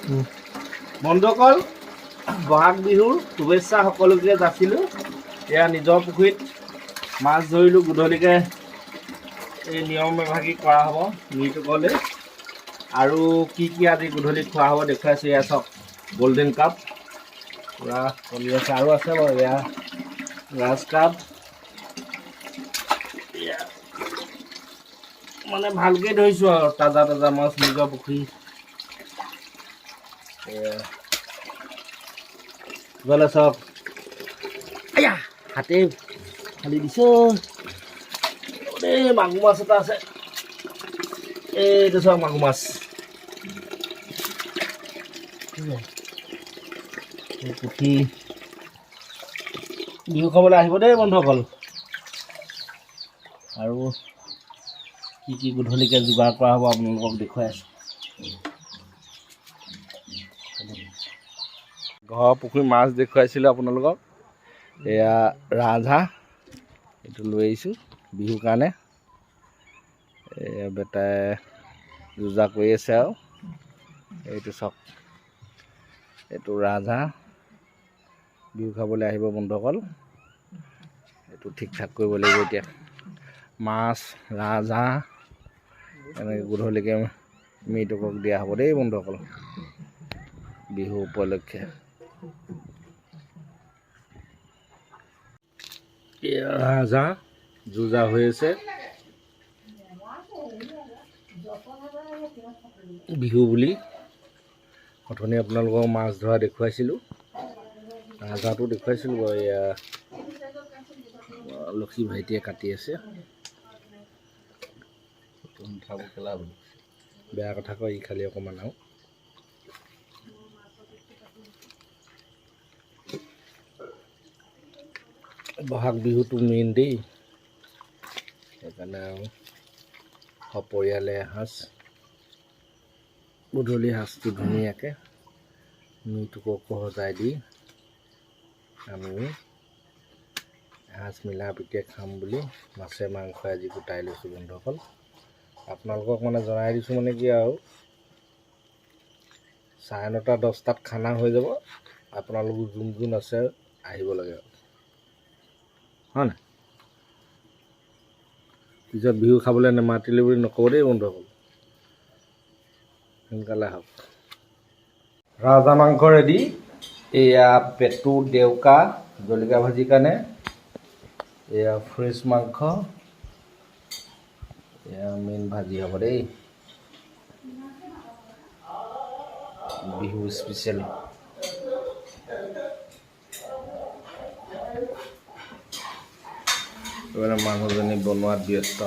বন্ধুসকল বহাগ বিহুৰ শুভেচ্ছা সকলোকে যাচিলোঁ। এয়া নিজৰ পুখুৰীত মাছ ধৰিলোঁ। গধূলিকৈ এই নিয়ম এভাগি কৰা হ'ব মৃতকলৈ। আৰু কি আজি গধূলি খোৱা হ'ব দেখুৱাইছোঁ। এয়া চাওক গল্ডেন কাপ পূৰা চলি আছে। আৰু আছে বাৰু এয়া গ্ৰাছ কাপ। এয়া মানে ভালকৈ ধৰিছোঁ আৰু তাজা তাজা মাছ নিজৰ পুখুৰী। গ'লে চাওক এয়া হাতে ফালি দিছোঁ। এই মাগুৰ মাছ এটা আছে। এইটো চাওক মাগুৰ মাছ। পুঠি বিহু খাবলৈ আহিব দেই বন্ধুসকল। আৰু কি গধূলিকৈ যোগাৰ কৰা হ'ব আপোনালোকক দেখুৱাই আছোঁ। ঘৰৰ পুখুৰী মাছ দেখুৱাইছিলোঁ আপোনালোকক। এয়া ৰাজহাঁহ এইটো লৈ আহিছোঁ বিহুৰ কাৰণে। এয়া বেটাই যোজা কৰি আছে আৰু এইটো চাওক এইটো ৰাজহাঁহ বিহু খাবলৈ আহিব বন্ধুসকল। এইটো ঠিক ঠাক কৰিব লাগিব এতিয়া। মাছ ৰাজহাঁহ এনেকৈ গধূলিকৈ মৃতকক দিয়া হ'ব দেই বন্ধুসকল বিহু উপলক্ষে। ৰাজহাঁহ যোজা হৈ আছে বিহু বুলি। অথনি আপোনালোকক মাছ ধৰা দেখুৱাইছিলোঁ, ৰাজহাঁহটো দেখুৱাইছিলোঁ বাৰু। এয়া লক্ষী ভাইটিয়ে কাটি আছে। বেয়া কথা কয় ই খালি অকণমান আৰু। বহাগ বিহুটো মেইন দেই, সেইকাৰণে আৰু সপৰিয়ালে এসাঁজ গধূলি সাঁজটো ধুনীয়াকৈ মৃতককো সজাই দি আমি এসাঁজ মিলা প্ৰীতিৰে খাম বুলি মাছে মাংস আজি গোটাই লৈছোঁ বন্ধুসকল। আপোনালোকক মানে জনাই দিছোঁ মানে কি আৰু 9:30 10টাত খানা হৈ যাব। আপোনালোক যোন আছে আহিব লাগে আৰু, হয় নাই? পিছত বিহু খাবলৈ নেমাতিলে বুলি নক'ব দেই বন্ধুসকল, সোনকালে আহক। ৰাজহাঁহ মাংস ৰেডি। এয়া পেটু দেউকা জলকীয়া ভাজিৰ কাৰণে। এয়া ফ্ৰেছ মাংস। এয়া মেইন ভাজি হ'ব দেই, বিহু স্পেচিয়েল। মানুহজনী বনোৱাত ব্যস্ত।